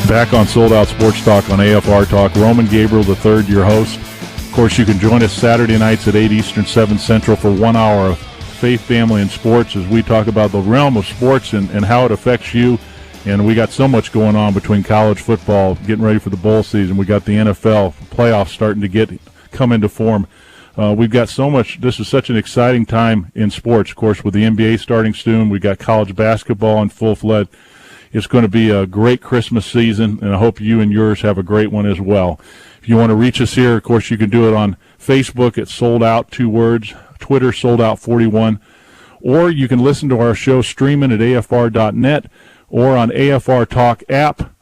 Back on Sold Out Sports Talk on AFR Talk. Roman Gabriel III, your host. Of course, you can join us Saturday nights at 8 Eastern, 7 Central for 1 hour of faith, family, and sports as we talk about the realm of sports and how it affects you. And we got so much going on between college football, getting ready for the bowl season. We got the NFL playoffs starting to come into form. We've got so much. This is such an exciting time in sports, of course, with the NBA starting soon. We got college basketball in full-fledged. It's going to be a great Christmas season, and I hope you and yours have a great one as well. If you want to reach us here, of course, you can do it on Facebook at Sold Out, 2 words, Twitter, Sold Out 41, or you can listen to our show streaming at afr.net or on AFR Talk app,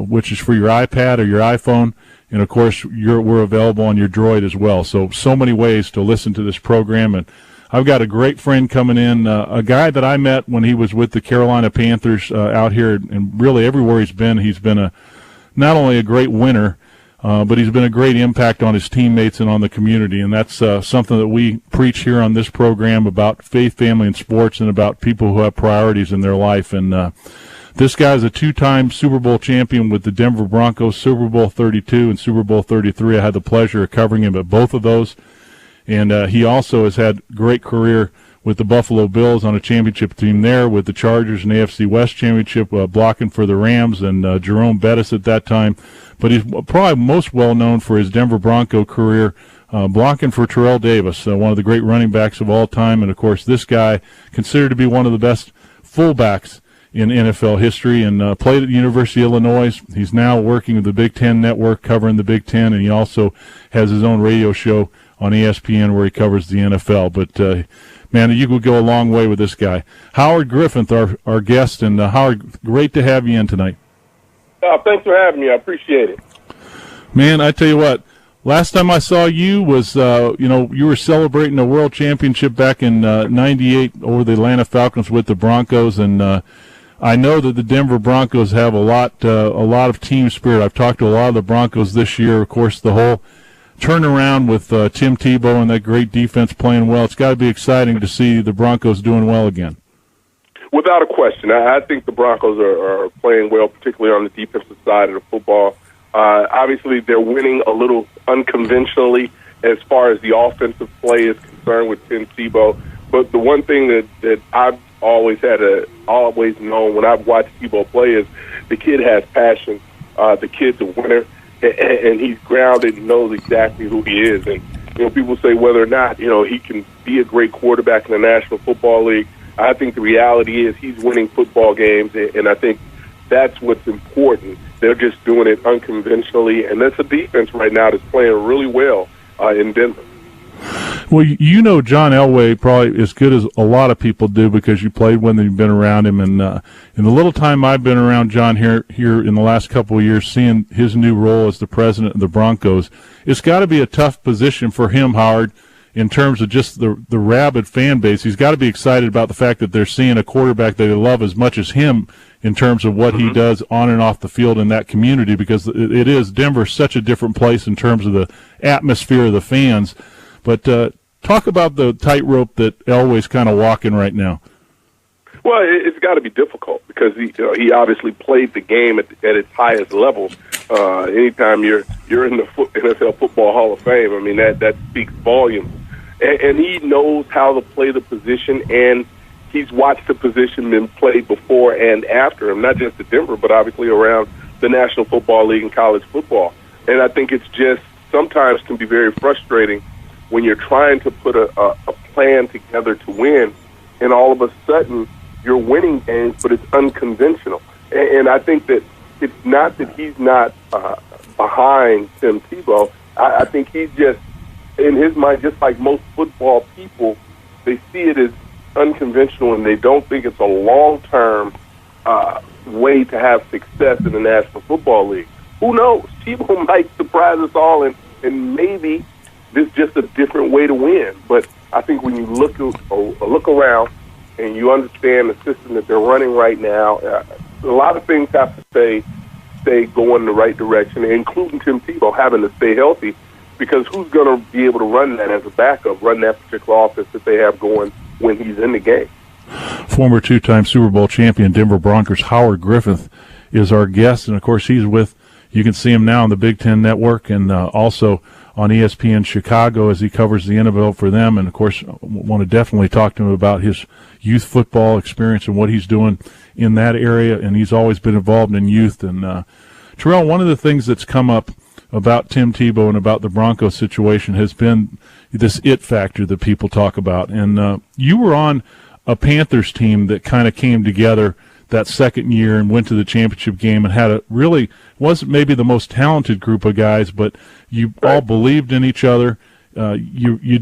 which is for your iPad or your iPhone. And, of course, we're available on your Droid as well. So many ways to listen to this program. And I've got a great friend coming in, a guy that I met when he was with the Carolina Panthers out here, and really everywhere he's been not only a great winner, but he's been a great impact on his teammates and on the community. And that's something that we preach here on this program about faith, family, and sports, and about people who have priorities in their life. And this guy's a 2-time Super Bowl champion with the Denver Broncos, Super Bowl 32 and Super Bowl 33. I had the pleasure of covering him at both of those. And he also has had a great career with the Buffalo Bills on a championship team there, with the Chargers and AFC West championship, blocking for the Rams and Jerome Bettis at that time. But he's probably most well-known for his Denver Bronco career, blocking for Terrell Davis, one of the great running backs of all time. And, of course, this guy considered to be one of the best fullbacks in NFL history, and played at the University of Illinois. He's now working with the Big Ten Network, covering the Big Ten, and he also has his own radio show on ESPN where he covers the NFL. But, man, you could go a long way with this guy. Howard Griffith, our guest, and Howard, great to have you in tonight. Thanks for having me. I appreciate it. Man, I tell you what, last time I saw you was, you were celebrating a world championship back in 98 over the Atlanta Falcons with the Broncos, and I know that the Denver Broncos have a lot of team spirit. I've talked to a lot of the Broncos this year. Of course, the whole turnaround with Tim Tebow and that great defense playing well. It's got to be exciting to see the Broncos doing well again. Without a question. I think the Broncos are playing well, particularly on the defensive side of the football. Obviously, they're winning a little unconventionally as far as the offensive play is concerned with Tim Tebow. But the one thing that I've always known when I've watched Tebow play is the kid has passion. The kid's a winner, and he's grounded and knows exactly who he is. And people say whether or not he can be a great quarterback in the National Football League. I think the reality is he's winning football games, and I think that's what's important. They're just doing it unconventionally, and that's a defense right now that's playing really well in Denver. Well, John Elway probably as good as a lot of people do because you played when you've been around him. And in the little time I've been around John here in the last couple of years, seeing his new role as the president of the Broncos, it's got to be a tough position for him, Howard, in terms of just the rabid fan base. He's got to be excited about the fact that they're seeing a quarterback that they love as much as him in terms of what he does on and off the field in that community, because it is Denver such a different place in terms of the atmosphere of the fans. But talk about the tightrope that Elway's kind of walking right now. Well, it's got to be difficult because he obviously played the game at its highest level. Anytime you're in the NFL Football Hall of Fame, I mean that speaks volumes. And he knows how to play the position, and he's watched the position been played before and after him, not just at Denver, but obviously around the National Football League and college football. And I think it's just sometimes can be very frustrating when you're trying to put a plan together to win, and all of a sudden you're winning games, but it's unconventional. And I think that it's not that he's not behind Tim Tebow. I think he's just, in his mind, just like most football people, they see it as unconventional, and they don't think it's a long-term way to have success in the National Football League. Who knows? Tebow might surprise us all, and maybe this is just a different way to win. But I think when you look around and you understand the system that they're running right now, a lot of things have to stay going in the right direction, including Tim Tebow having to stay healthy, because who's going to be able to run that as a backup, run that particular offense that they have going when he's in the game? Former 2-time Super Bowl champion Denver Broncos Howard Griffith is our guest, and of course he's with. You can see him now on the Big Ten Network and also on ESPN Chicago as he covers the NFL for them. And, of course, I want to definitely talk to him about his youth football experience and what he's doing in that area. And he's always been involved in youth. And, Terrell, one of the things that's come up about Tim Tebow and about the Broncos situation has been this it factor that people talk about. And you were on a Panthers team that kind of came together that second year and went to the championship game and had a really wasn't maybe the most talented group of guys, but you all believed in each other. You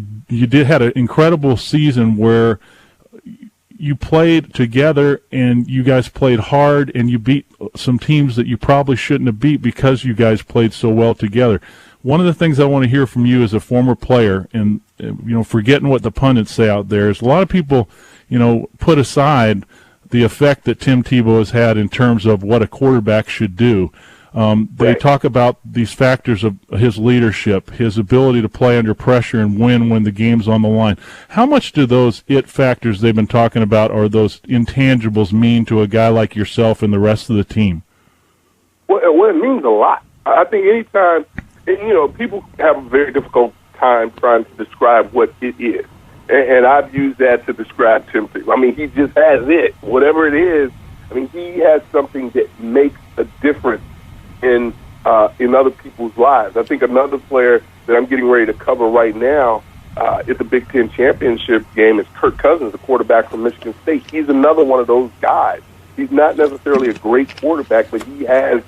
did had an incredible season where you played together and you guys played hard and you beat some teams that you probably shouldn't have beat because you guys played so well together. One of the things I want to hear from you as a former player, and forgetting what the pundits say out there, is a lot of people put aside the effect that Tim Tebow has had in terms of what a quarterback should do. They talk about these factors of his leadership, his ability to play under pressure and win when the game's on the line. How much do those it factors they've been talking about, or those intangibles, mean to a guy like yourself and the rest of the team? Well, it means a lot. I think anytime, people have a very difficult time trying to describe what it is. And I've used that to describe Tim Tebow. I mean, he just has it. Whatever it is, I mean, he has something that makes a difference in other people's lives. I think another player that I'm getting ready to cover right now at the Big Ten championship game is Kirk Cousins, the quarterback from Michigan State. He's another one of those guys. He's not necessarily a great quarterback, but he has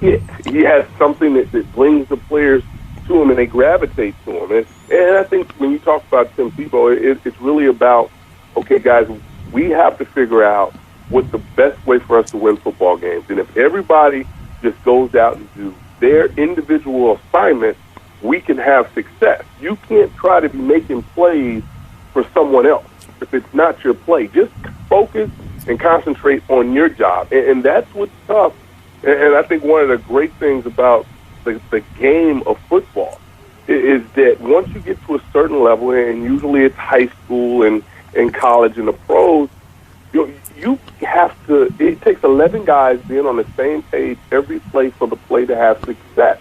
it. He has something that brings the players to him and they gravitate to him. And I think when you talk about Tim Tebow, it's really about, okay, guys, we have to figure out what's the best way for us to win football games. And if everybody just goes out and do their individual assignments, we can have success. You can't try to be making plays for someone else if it's not your play. Just focus and concentrate on your job. And that's what's tough. And I think one of the great things about the game of football is that once you get to a certain level, and usually it's high school and college and the pros, you have to, it takes 11 guys being on the same page every play for the play to have success.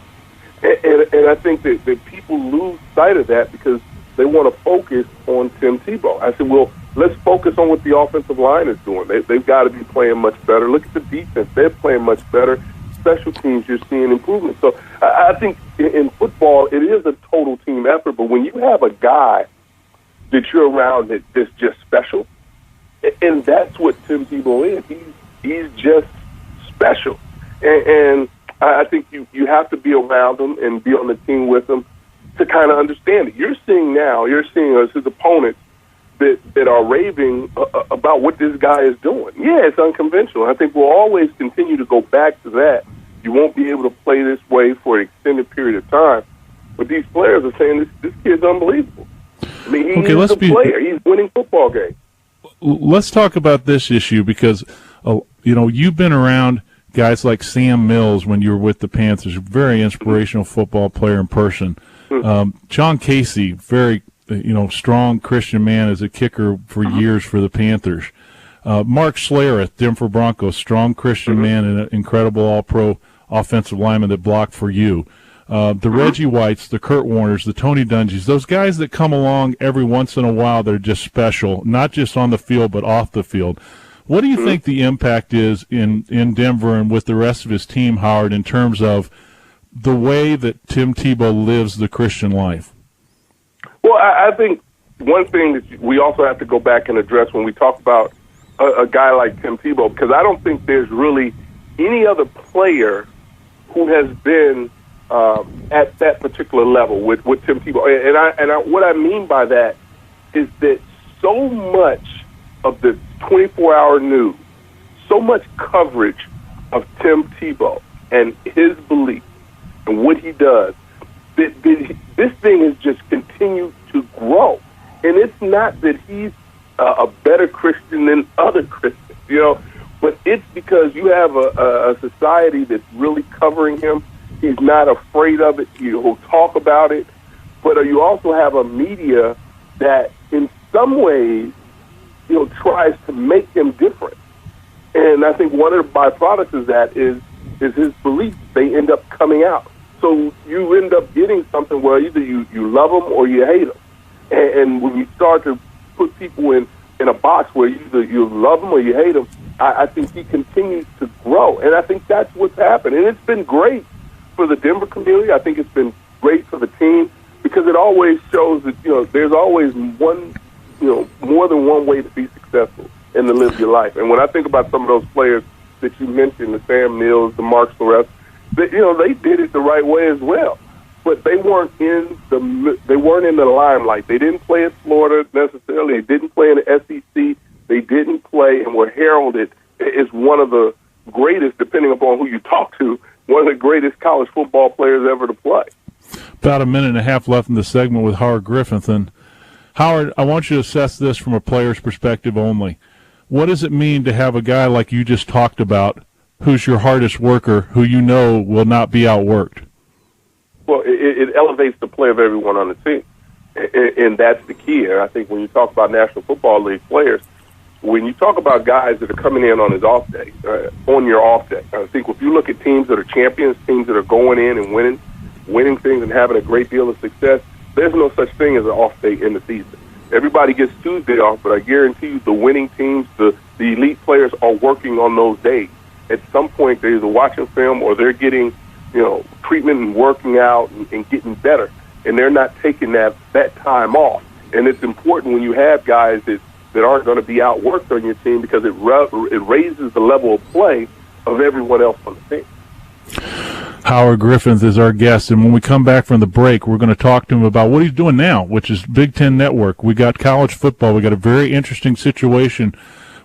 And I think that people lose sight of that because they want to focus on Tim Tebow. I said, well, let's focus on what the offensive line is doing. They've got to be playing much better. Look at the defense. They're playing much better. Special teams, you're seeing improvement. So I think in football, it is a total team effort. But when you have a guy that you're around that's just special, and that's what Tim Tebow is. He's just special. And I think you have to be around him and be on the team with him to kind of understand it. You're seeing us, his opponents, that are raving about what this guy is doing. Yeah, it's unconventional. I think we'll always continue to go back to that. You won't be able to play this way for an extended period of time. But these players are saying this kid's unbelievable. I mean, he's a player. He's winning football games. Let's talk about this issue because, you've been around guys like Sam Mills when you were with the Panthers, a very inspirational football player in person. John Casey, very strong Christian man as a kicker for years for the Panthers. Mark Schlereth, Denver Broncos, strong Christian man and an incredible all-pro offensive lineman that blocked for you. The Reggie Whites, the Kurt Warners, the Tony Dungy's, those guys that come along every once in a while, they're just special, not just on the field but off the field. What do you think the impact is in Denver and with the rest of his team, Howard, in terms of the way that Tim Tebow lives the Christian life? Well, I think one thing that we also have to go back and address when we talk about a guy like Tim Tebow, because I don't think there's really any other player who has been at that particular level with Tim Tebow. And what I mean by that is that so much of the 24-hour news, so much coverage of Tim Tebow and his beliefs and what he does, this thing has just continued to grow. And it's not that he's a better Christian than other Christians, but it's because you have a society that's really covering him. He's not afraid of it. He'll talk about it. But you also have a media that in some ways, tries to make him different. And I think one of the byproducts of that is his beliefs. They end up coming out. So you end up getting something where either you love them or you hate them. And when you start to put people in a box where either you love them or you hate them, I think he continues to grow. And I think that's what's happened. And it's been great for the Denver community. I think it's been great for the team because it always shows that, there's always one, more than one way to be successful and to live your life. And when I think about some of those players that you mentioned, the Sam Mills, the Mark Soros, they did it the right way as well. But they weren't in the limelight. They didn't play at Florida necessarily. They didn't play in the SEC. They didn't play and were heralded as one of the greatest, depending upon who you talk to, one of the greatest college football players ever to play. About a minute and a half left in the segment with Howard Griffith. And Howard, I want you to assess this from a player's perspective only. What does it mean to have a guy like you just talked about who's your hardest worker, who you know will not be outworked? Well, it elevates the play of everyone on the team, and that's the key. And I think when you talk about National Football League players, when you talk about guys that are coming in on his off day, on your off day, I think if you look at teams that are champions, teams that are going in and winning things and having a great deal of success, there's no such thing as an off day in the season. Everybody gets Tuesday off, but I guarantee you the winning teams, the elite players are working on those days. At some point, they're either watching film or they're getting treatment and working out and getting better, and they're not taking that time off. And it's important when you have guys that aren't going to be outworked on your team because it raises the level of play of everyone else on the team. Howard Griffith is our guest, and when we come back from the break, we're going to talk to him about what he's doing now, which is Big Ten Network. We got college football. We got a very interesting situation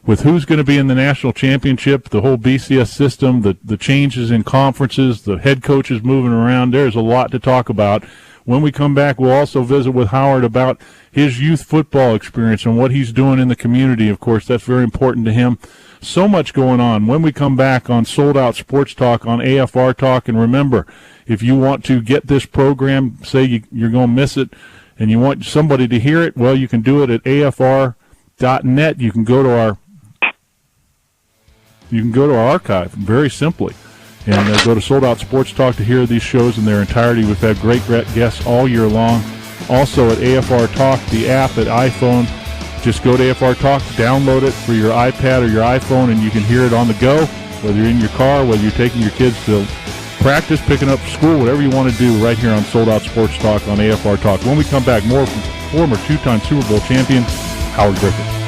with who's going to be in the national championship, the whole BCS system, the changes in conferences, the head coaches moving around. There's a lot to talk about. When we come back, we'll also visit with Howard about his youth football experience and what he's doing in the community. Of course, that's very important to him. So much going on. When we come back on Sold Out Sports Talk on AFR Talk, and remember, if you want to get this program, say you're going to miss it, and you want somebody to hear it, well, you can do it at afr.net. You can go to our archive very simply and go to Sold Out Sports Talk to hear these shows in their entirety. We've had great guests all year long. Also at AFR Talk, the app at iPhone, just go to AFR Talk, download it for your iPad or your iPhone, and you can hear it on the go, whether you're in your car, whether you're taking your kids to practice, picking up school, whatever you want to do, right here on Sold Out Sports Talk on AFR Talk. When we come back, more from former two-time Super Bowl champion Howard Griffith.